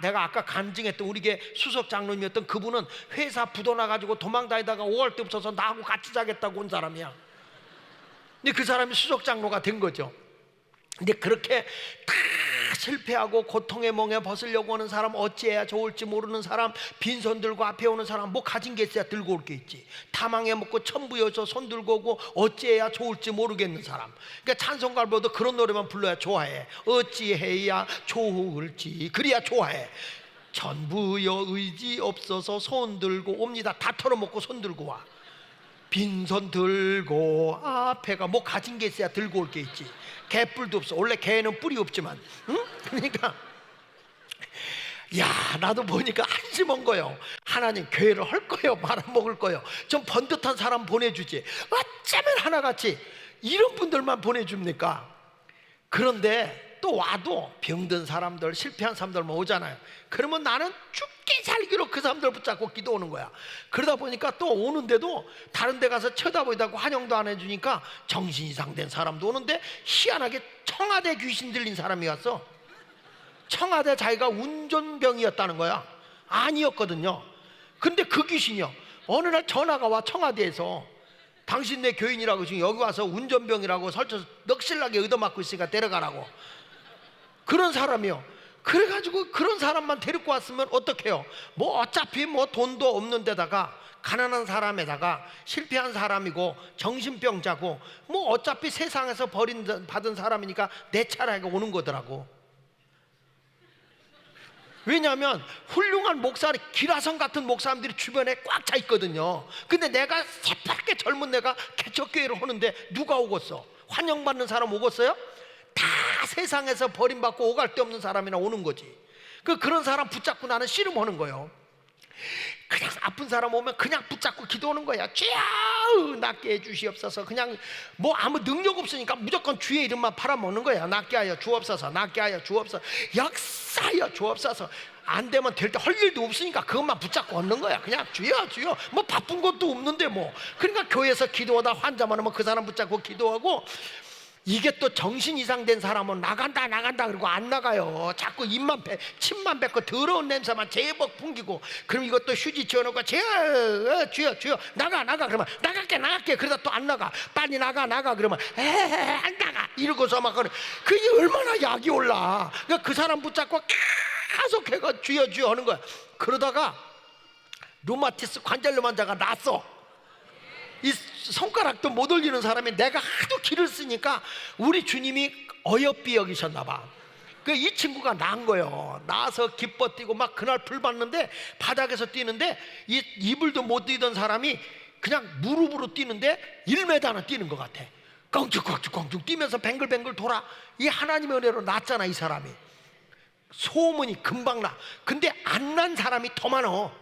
내가 아까 간증했던 우리 교회 수석 장로님이었던 그분은 회사 부도나가지고 도망다니다가 5월 때 없어서 나하고 같이 자겠다고 온 사람이야. 근데 그 사람이 수석 장로가 된 거죠. 근데 그렇게 다 실패하고 고통의 멍에 벗으려고 하는 사람, 어찌해야 좋을지 모르는 사람, 빈손 들고 앞에 오는 사람, 뭐 가진 게 있어야 들고 올 게 있지. 다망해 먹고 천부여서 손 들고 오고 어찌해야 좋을지 모르겠는 사람. 그러니까 찬송가보다 그런 노래만 불러야 좋아해. 어찌해야 좋을지, 그래야 좋아해. 천부여 의지 없어서 손 들고 옵니다. 다 털어먹고 손 들고 와. 빈손 들고 앞에가 뭐 가진 게 있어야 들고 올 게 있지. 개뿔도 없어. 원래 개는 뿔이 없지만, 응? 그러니까 야, 나도 보니까 한심한 거요. 하나님, 교회를 할 거요, 말아먹을 거요. 좀 번듯한 사람 보내주지. 어쩌면 하나같이 이런 분들만 보내줍니까? 그런데 또 와도 병든 사람들, 실패한 사람들만 오잖아요. 그러면 나는 죽게 살기로 그 사람들 붙잡고 기도오는 거야. 그러다 보니까 또 오는데도 다른 데 가서 쳐다보다고 환영도 안 해주니까 정신 이상된 사람도 오는데, 희한하게 청와대 귀신 들린 사람이 왔어. 청와대 자기가 운전병이었다는 거야. 아니었거든요. 근데 그 귀신이요, 어느 날 전화가 와. 청와대에서 당신 내 교인이라고 지금 여기 와서 운전병이라고 설쳐서 넋실나게 얻어맞고 있으니까 데려가라고. 그런 사람이요. 그래가지고 그런 사람만 데리고 왔으면 어떡해요? 뭐 어차피 뭐 돈도 없는 데다가 가난한 사람에다가 실패한 사람이고 정신병자고 뭐 어차피 세상에서 받은 사람이니까 내 차례가 오는 거더라고. 왜냐하면 훌륭한 목사님, 기라성 같은 목사님들이 주변에 꽉 차 있거든요. 근데 내가 새파랗게 젊은 내가 개척교회를 하는데 누가 오겠어? 환영받는 사람 오겠어요? 다 세상에서 버림받고 오갈 데 없는 사람이나 오는 거지. 그런 사람 붙잡고 나는 씨름하는 거예요. 그냥 아픈 사람 오면 그냥 붙잡고 기도하는 거야. 주여 낫게 해주시옵소서. 그냥 뭐 아무 능력 없으니까 무조건 주의 이름만 팔아먹는 거야. 낫게 하여 주옵소서, 낫게 하여 주옵소서, 역사하여 주옵소서. 안 되면 될 때 할 일도 없으니까 그것만 붙잡고 얻는 거야. 그냥 주여 주여. 뭐 바쁜 것도 없는데 뭐. 그러니까 교회에서 기도하다 환자만 오면 그 사람 붙잡고 기도하고. 이게 또 정신 이상된 사람은 나간다 그러고 안 나가요. 자꾸 입만 침만 뱉고 더러운 냄새만 제법 풍기고. 그럼 이것도 휴지 지어놓고 주여 나가 그러면 나갈게 그러다 또 안 나가. 빨리 나가 그러면 안 나가 이러고서 막 그게 얼마나 약이 올라. 그러니까 그 사람 붙잡고 계속 해가 주여 하는 거야. 그러다가 루마티스 관절염 환자가 났어. 이 손가락도 못 올리는 사람이 내가 하도 기를 쓰니까 우리 주님이 어여삐 여기셨나 봐. 이 친구가 난 거예요. 나서 기뻐 뛰고 막 그날 불 받는데 바닥에서 뛰는데 이 이불도 못 뛰던 사람이 그냥 무릎으로 뛰는데 1m는 뛰는 것 같아. 껑충 뛰면서 뱅글뱅글 돌아. 이 하나님의 은혜로 났잖아 이 사람이. 소문이 금방 나. 근데 안 난 사람이 더 많어.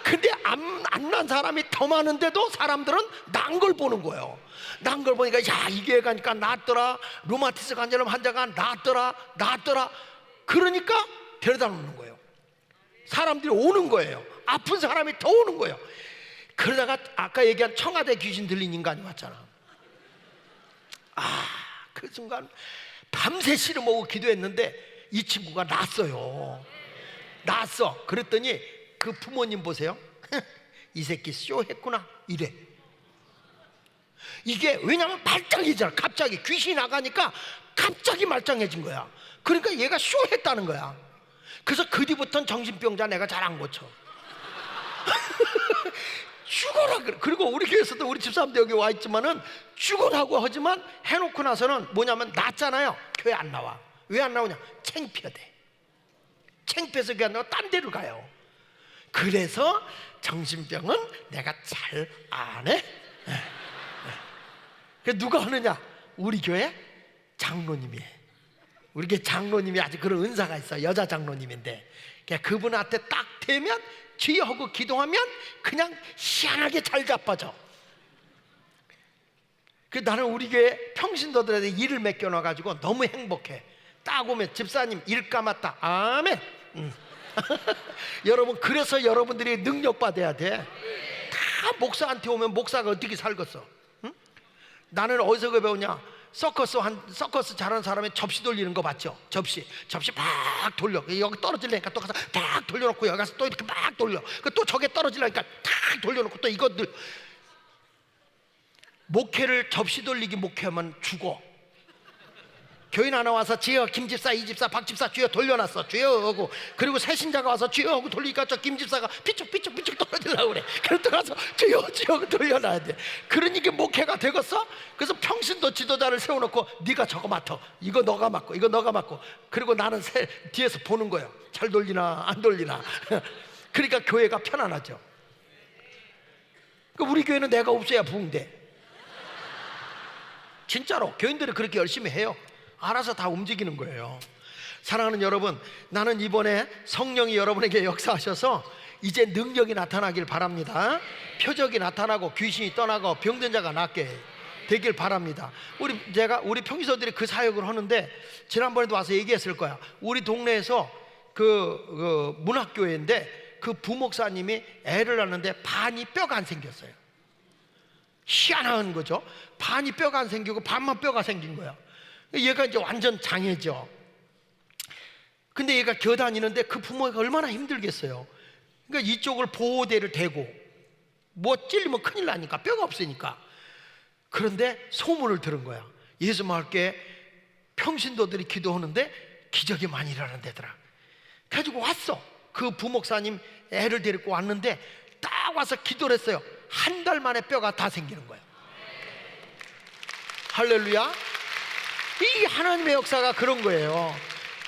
근데 안 난 사람이 더 많은데도 사람들은 난 걸 보는 거예요. 난 걸 보니까 야, 이게 가니까 낫더라. 루마티스 관절염 환자가 낫더라. 그러니까 데려다 놓는 거예요. 사람들이 오는 거예요. 아픈 사람이 더 오는 거예요. 그러다가 아까 얘기한 청와대 귀신 들린 인간이 왔잖아. 그 순간 밤새 씨름하고 기도했는데 이 친구가 났어요. 그랬더니 그 부모님 보세요. 이 새끼 쇼했구나 이래. 이게 왜냐면 말짱해지잖아. 갑자기 귀신이 나가니까 갑자기 말짱해진 거야. 그러니까 얘가 쇼했다는 거야. 그래서 그 뒤부터는 정신병자 내가 잘 안 고쳐. 죽어라 그래. 그리고 우리 교회에서도 우리 집사람도 여기 와 있지만은 죽어라고 하지만 해놓고 나서는 뭐냐면 낫잖아요. 교회 안 나와. 왜 안 나오냐? 창피하대. 창피해서 교회 안 나와 딴 데로 가요. 그래서 정신병은 내가 잘 안 해. 누가 하느냐? 우리 교회 장로님이. 우리 교회 장로님이 아주 그런 은사가 있어. 여자 장로님인데 그분한테 딱 대면 주여 하고 기도하면 그냥 희한하게 잘 자빠져. 나는 우리 교회 평신도들한테 일을 맡겨놔가지고 너무 행복해. 딱 오면 집사님 일 감았다. 아멘. 여러분, 그래서 여러분들이 능력 받아야 돼. 다 목사한테 오면 목사가 어떻게 살겠어? 응? 나는 어디서 배우냐? 서커스 잘하는 사람이 접시 돌리는 거 봤죠? 접시 막 돌려. 여기 떨어지려니까 또 가서 막 돌려놓고 여기 가서 또 이렇게 막 돌려. 또 저게 떨어지려니까 탁 돌려놓고 또 이것들. 목회를 접시 돌리기 목회하면 죽어. 교인 하나 와서 주여 김집사 이집사 박집사 주여 돌려놨어 주여 하고, 그리고 새신자가 와서 주여 하고 돌리니까 저 김집사가 삐쭉삐쭉 떨어지려고 그래. 그래서 들어가서 주여 하고 돌려놔야 돼. 그러니까 목회가 되겠어? 그래서 평신도 지도자를 세워놓고 네가 저거 맡아, 이거 너가 맡고 이거 너가 맡고, 그리고 나는 뒤에서 보는 거예요. 잘 돌리나 안 돌리나. 그러니까 교회가 편안하죠. 우리 교회는 내가 없어야 부흥돼. 진짜로 교인들이 그렇게 열심히 해요. 알아서 다 움직이는 거예요. 사랑하는 여러분, 나는 이번에 성령이 여러분에게 역사하셔서 이제 능력이 나타나길 바랍니다. 표적이 나타나고 귀신이 떠나고 병든 자가 낫게 되길 바랍니다. 우리 평신도들이 그 사역을 하는데, 지난번에도 와서 얘기했을 거야. 우리 동네에서 그 문학교회인데 그 부목사님이 애를 낳는데 반이 뼈가 안 생겼어요. 희한한 거죠. 반이 뼈가 안 생기고 반만 뼈가 생긴 거야. 얘가 이제 완전 장애죠. 근데 얘가 겨다니는데 그 부모가 얼마나 힘들겠어요. 그러니까 이쪽을 보호대를 대고 뭐 찔리면 큰일 나니까, 뼈가 없으니까. 그런데 소문을 들은 거야. 예수마을교회 평신도들이 기도하는데 기적이 많이 일어난다더라. 그래가지고 왔어. 그 부목사님 애를 데리고 왔는데 딱 와서 기도를 했어요. 한 달 만에 뼈가 다 생기는 거예요. 할렐루야. 이 하나님의 역사가 그런 거예요.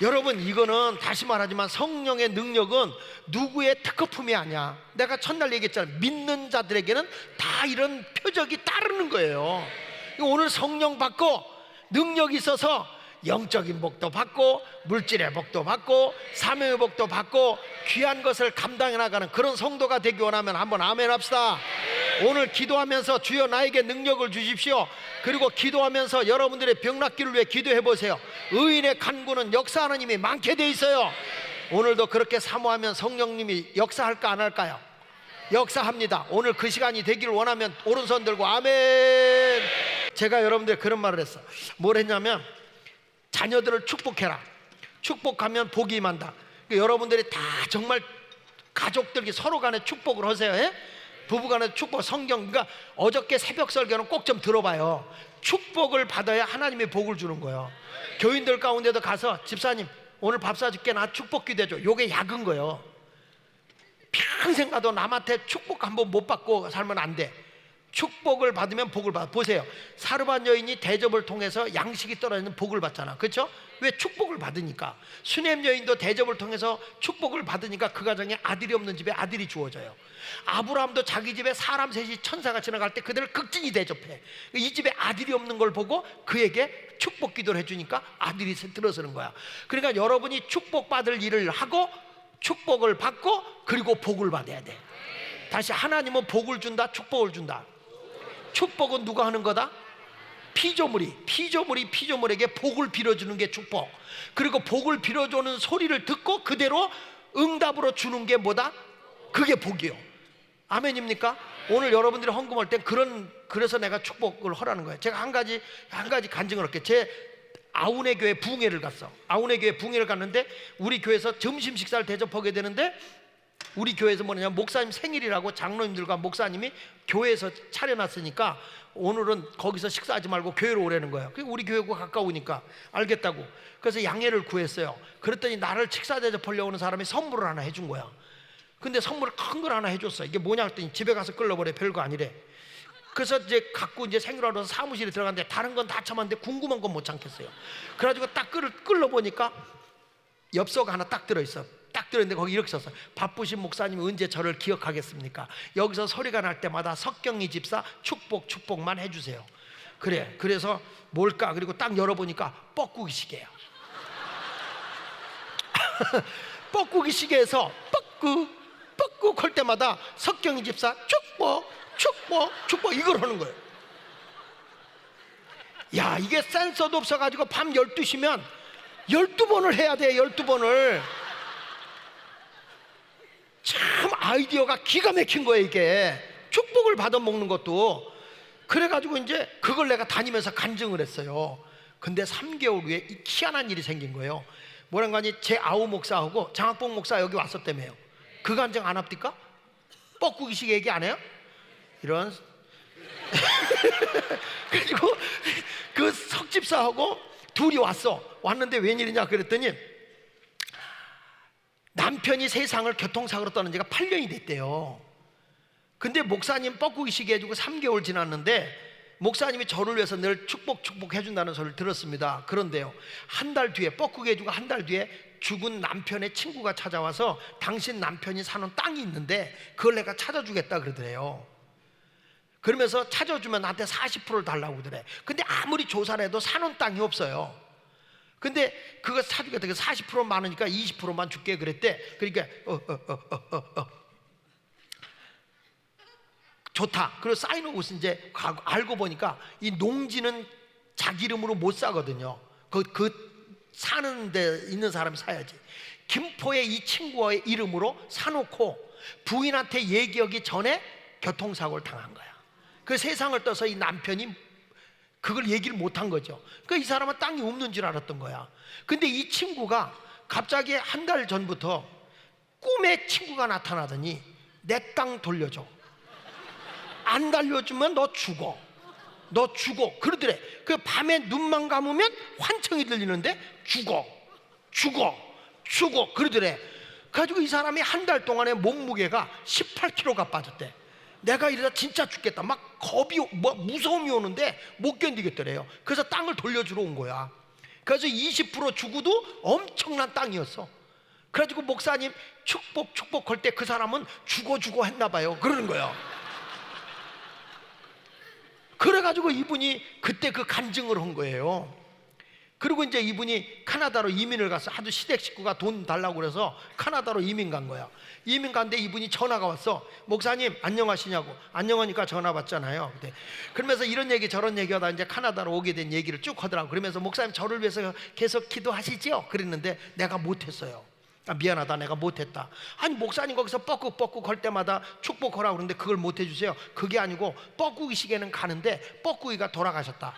여러분, 이거는 다시 말하지만 성령의 능력은 누구의 특허품이 아니야. 내가 첫날 얘기했잖아요. 믿는 자들에게는 다 이런 표적이 따르는 거예요. 오늘 성령 받고 능력이 있어서 영적인 복도 받고 물질의 복도 받고 사명의 복도 받고 귀한 것을 감당해 나가는 그런 성도가 되기 원하면 한번 아멘 합시다. 오늘 기도하면서 주여 나에게 능력을 주십시오. 그리고 기도하면서 여러분들의 병 낫기를 위해 기도해 보세요. 의인의 간구는 역사하는 힘이 많게 돼 있어요. 오늘도 그렇게 사모하면 성령님이 역사할까 안 할까요? 역사합니다. 오늘 그 시간이 되기를 원하면 오른손 들고 아멘. 제가 여러분들 그런 말을 했어. 뭘 했냐면, 자녀들을 축복해라. 축복하면 복이 임한다. 여러분들이 다 정말 가족들이 서로 간에 축복을 하세요. 예? 부부간에 축복, 성경. 그러니까 어저께 새벽 설교는 꼭 좀 들어봐요. 축복을 받아야 하나님의 복을 주는 거예요. 교인들 가운데도 가서 집사님 오늘 밥 사줄게, 나 축복 기도해줘. 요게 약은 거예요. 평생 가도 남한테 축복 한번 못 받고 살면 안 돼. 축복을 받으면 복을 받아. 보세요. 사르반 여인이 대접을 통해서 양식이 떨어지는 복을 받잖아. 그렇죠? 왜? 축복을 받으니까. 수넴 여인도 대접을 통해서 축복을 받으니까 그 가정에 아들이 없는 집에 아들이 주어져요. 아브라함도 자기 집에 사람 셋이 천사가 지나갈 때 그들을 극진히 대접해. 이 집에 아들이 없는 걸 보고 그에게 축복 기도를 해주니까 아들이 들어서는 거야. 그러니까 여러분이 축복받을 일을 하고 축복을 받고 그리고 복을 받아야 돼. 다시, 하나님은 복을 준다, 축복을 준다. 축복은 누가 하는 거다? 피조물에게 복을 빌어주는 게 축복. 그리고 복을 빌어주는 소리를 듣고 그대로 응답으로 주는 게 뭐다? 그게 복이요. 아멘입니까? 오늘 여러분들이 헌금할 땐 그래서 내가 축복을 하라는 거예요. 제가 한 가지 간증을 할게요. 제 아우네 교회 부흥회를 갔어. 아우네 교회 부흥회를 갔는데 우리 교회에서 점심 식사를 대접하게 되는데, 우리 교회에서 뭐냐면 목사님 생일이라고 장로님들과 목사님이 교회에서 차려놨으니까 오늘은 거기서 식사하지 말고 교회로 오라는 거예요. 우리 교회가 가까우니까 알겠다고. 그래서 양해를 구했어요. 그랬더니 나를 식사 대접하려고 오는 사람이 선물을 하나 해준 거야. 근데 선물을 큰 걸 하나 해줬어. 이게 뭐냐 했더니 집에 가서 끌러버려. 별거 아니래. 그래서 이제 갖고 이제 생일하러 사무실에 들어갔는데 다른 건 다 참았는데 궁금한 건 못 참겠어요. 그래가지고 딱 끌러보니까 엽서가 하나 딱 들어있어. 딱 들었는데 거기 이렇게 썼어. 바쁘신 목사님이 언제 저를 기억하겠습니까? 여기서 소리가 날 때마다 석경이 집사 축복만 해주세요. 그래. 그래서 뭘까? 그리고 딱 열어보니까 뻐꾸기 시계야. 뻐꾸기 시계에서 뻐꾹 할 때마다 석경이 집사 축복 이걸 하는 거예요. 야, 이게 센서도 없어가지고 밤 12시면 12번을 해야 돼. 12번을. 참 아이디어가 기가 막힌 거예요. 이게 축복을 받아 먹는 것도. 그래가지고 이제 그걸 내가 다니면서 간증을 했어요. 근데 3개월 후에 이 희한한 일이 생긴 거예요. 뭐란 거니? 제 아우 목사하고 장학봉 목사 여기 왔었다며요. 그 간증 안 합니까? 뻐꾸기식 얘기 안 해요? 이런. 그리고 그 석집사하고 둘이 왔는데 웬일이냐 그랬더니 남편이 세상을 교통사고로 떠난 지가 8년이 됐대요. 근데 목사님 뻐꾸기 시게 해주고 3개월 지났는데 목사님이 저를 위해서 늘 축복해준다는 소리를 들었습니다. 그런데요, 한 달 뒤에, 뻐꾸기 해주고 한 달 뒤에 죽은 남편의 친구가 찾아와서 당신 남편이 사는 땅이 있는데 그걸 내가 찾아주겠다 그러더래요. 그러면서 찾아주면 나한테 40%를 달라고 그래. 근데 아무리 조사를 해도 사는 땅이 없어요. 근데 그거 사주겠다. 40% 많으니까 20%만 줄게 그랬대. 그러니까 좋다. 그리고 사인하고 이제 알고 보니까 이 농지는 자기 이름으로 못 사거든요. 그 사는 데 있는 사람이 사야지. 김포에 이 친구의 이름으로 사놓고 부인한테 얘기하기 전에 교통사고를 당한 거야. 그 세상을 떠서 이 남편이 그걸 얘기를 못한 거죠. 그러니까 이 사람은 땅이 없는 줄 알았던 거야. 근데 이 친구가 갑자기 한 달 전부터 꿈에 친구가 나타나더니 내 땅 돌려줘. 안 달려주면 너 죽어 그러더래. 그 밤에 눈만 감으면 환청이 들리는데 죽어 그러더래. 그래가지고 이 사람이 한 달 동안에 몸무게가 18kg가 빠졌대. 내가 이러다 진짜 죽겠다, 막 겁이 무서움이 오는데 못 견디겠더래요. 그래서 땅을 돌려주러 온 거야. 그래서 20% 주고도 엄청난 땅이었어. 그래가지고 목사님 축복할 때 그 사람은 죽어 했나 봐요. 그러는 거예요. 그래가지고 이분이 그때 그 간증을 한 거예요. 그리고 이제 이분이 카나다로 이민을 가서 하도 시댁 식구가 돈 달라고 그래서 카나다로 이민 간 거야. 이민 갔는데 이분이 전화가 왔어. 목사님 안녕하시냐고. 안녕하니까 전화 받잖아요. 그러면서 이런 얘기 저런 얘기하다 이제 카나다로 오게 된 얘기를 쭉 하더라고. 그러면서 목사님 저를 위해서 계속 기도하시죠? 그랬는데 내가 못했어요. 미안하다, 내가 못했다. 아니 목사님 거기서 뻐꾹 할 때마다 축복하라고 그러는데 그걸 못 해주세요. 그게 아니고 뻐꾸기 시계는 가는데 뻐꾸기가 돌아가셨다.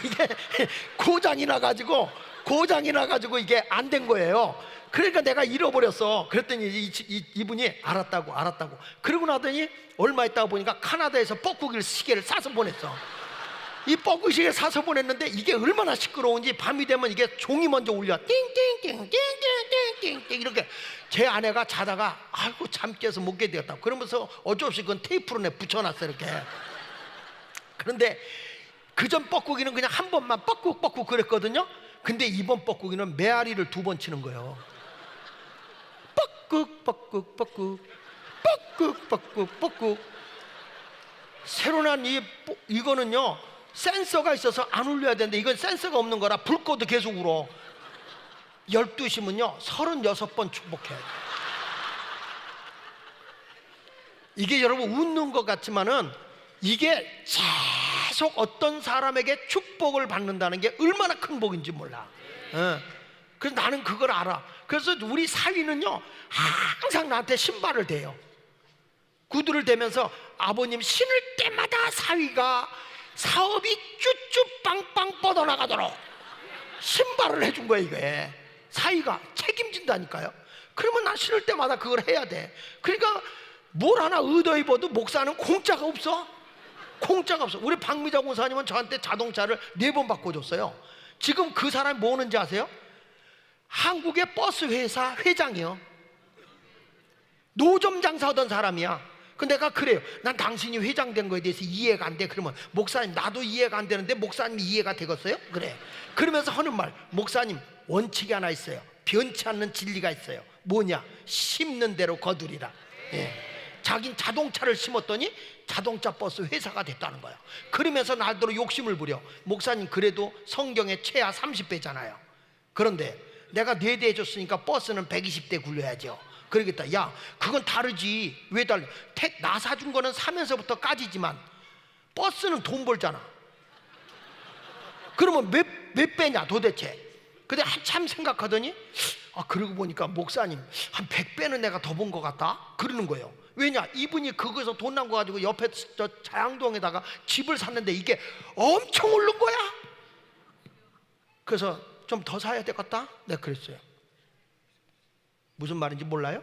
이게 고장이 나가지고 이게 안 된 거예요. 그러니까 내가 잃어버렸어. 그랬더니 이분이 알았다고. 그러고 나더니 얼마 있다가 보니까 카나다에서 뻐꾸기 시계를 사서 보냈어. 이 뻐꾸기 시계를 사서 보냈는데 이게 얼마나 시끄러운지 밤이 되면 이게 종이 먼저 울려. 띵띵띵띵띵띵띵띵 이렇게. 제 아내가 자다가 아이고 잠 깨서 못 깨되겠다 그러면서 어쩔 수 없이 그건 테이프로 내 붙여놨어 이렇게. 그런데 그전 뻐꾸기는 그냥 한 번만 뻐꾹 그랬거든요. 근데 이번 뻐꾸기는 메아리를 2번 치는 거예요. 뻐꾹 새로 난 이거는요 센서가 있어서 안 울려야 되는데 이건 센서가 없는 거라 불 꺼도 계속 울어. 12시면요 36번 축복해야 돼. 이게 여러분 웃는 것 같지만은 이게 계속 어떤 사람에게 축복을 받는다는 게 얼마나 큰 복인지 몰라. 그래서 나는 그걸 알아. 그래서 우리 사위는요 항상 나한테 신발을 대요. 구두를 대면서 아버님 신을 때마다 사위가 사업이 쭈쭈 빵빵 뻗어나가도록 신발을 해준 거예요. 이게 사위가 책임진다니까요. 그러면 난 신을 때마다 그걸 해야 돼. 그러니까 뭘 하나 의도 입어도 목사는 공짜가 없어. 우리 박미자 공사님은 저한테 자동차를 4번 바꿔줬어요. 지금 그 사람이 뭐 하는지 아세요? 한국의 버스 회사 회장이요. 노점 장사하던 사람이야. 근데 내가 그래요. 난 당신이 회장 된 거에 대해서 이해가 안 돼. 그러면 목사님 나도 이해가 안 되는데 목사님이 이해가 되겠어요? 그래. 그러면서 하는 말, 목사님 원칙이 하나 있어요. 변치 않는 진리가 있어요. 뭐냐? 심는 대로 거두리라. 자긴 자동차를 심었더니 자동차 버스 회사가 됐다는 거야. 그러면서 나더러 욕심을 부려. 목사님 그래도 성경의 최하 30배잖아요. 그런데 내가 4대 해줬으니까 버스는 120대 굴려야죠. 그러겠다. 야 그건 다르지. 왜 달라? 나 사준 거는 사면서부터 까지지만 버스는 돈 벌잖아. 그러면 몇 배냐 도대체. 근데 한참 생각하더니 그러고 보니까 목사님 한 100배는 내가 더 본 것 같다 그러는 거예요. 왜냐? 이분이 그거에서 돈 난 거 가지고 옆에 저 자양동에다가 집을 샀는데 이게 엄청 오른 거야. 그래서 좀 더 사야 되겠다 내가 그랬어요. 무슨 말인지 몰라요?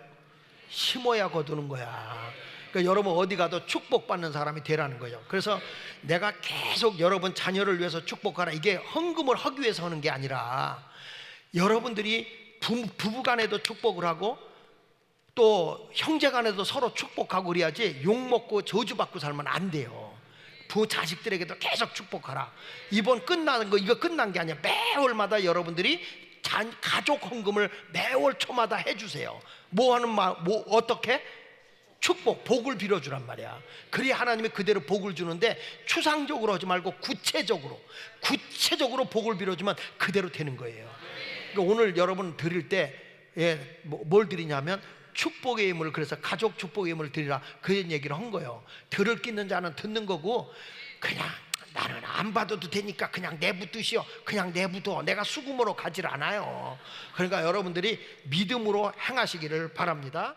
심어야 거두는 거야. 그러니까 여러분 어디 가도 축복받는 사람이 되라는 거예요. 그래서 내가 계속 여러분 자녀를 위해서 축복하라, 이게 헌금을 하기 위해서 하는 게 아니라 여러분들이 부부간에도 축복을 하고 또 형제간에도 서로 축복하고 그래야지 욕먹고 저주받고 살면 안 돼요. 자식들에게도 계속 축복하라. 이번 끝나는 거, 이거 끝난 게 아니야. 매월마다 여러분들이 가족 헌금을 매월 초마다 해주세요. 어떻게? 축복, 복을 빌어주란 말이야. 그래야 하나님이 그대로 복을 주는데 추상적으로 하지 말고 구체적으로 복을 빌어주면 그대로 되는 거예요. 그러니까 오늘 여러분 드릴 때 뭘 드리냐면 축복의 힘을, 그래서 가족 축복의 힘을 드리라, 그런 얘기를 한 거예요. 들을 끼는 자는 듣는 거고, 그냥 나는 안 받아도 되니까 그냥 내붓으시오, 그냥 내붓어, 내가 수금으로 가질 않아요. 그러니까 여러분들이 믿음으로 행하시기를 바랍니다.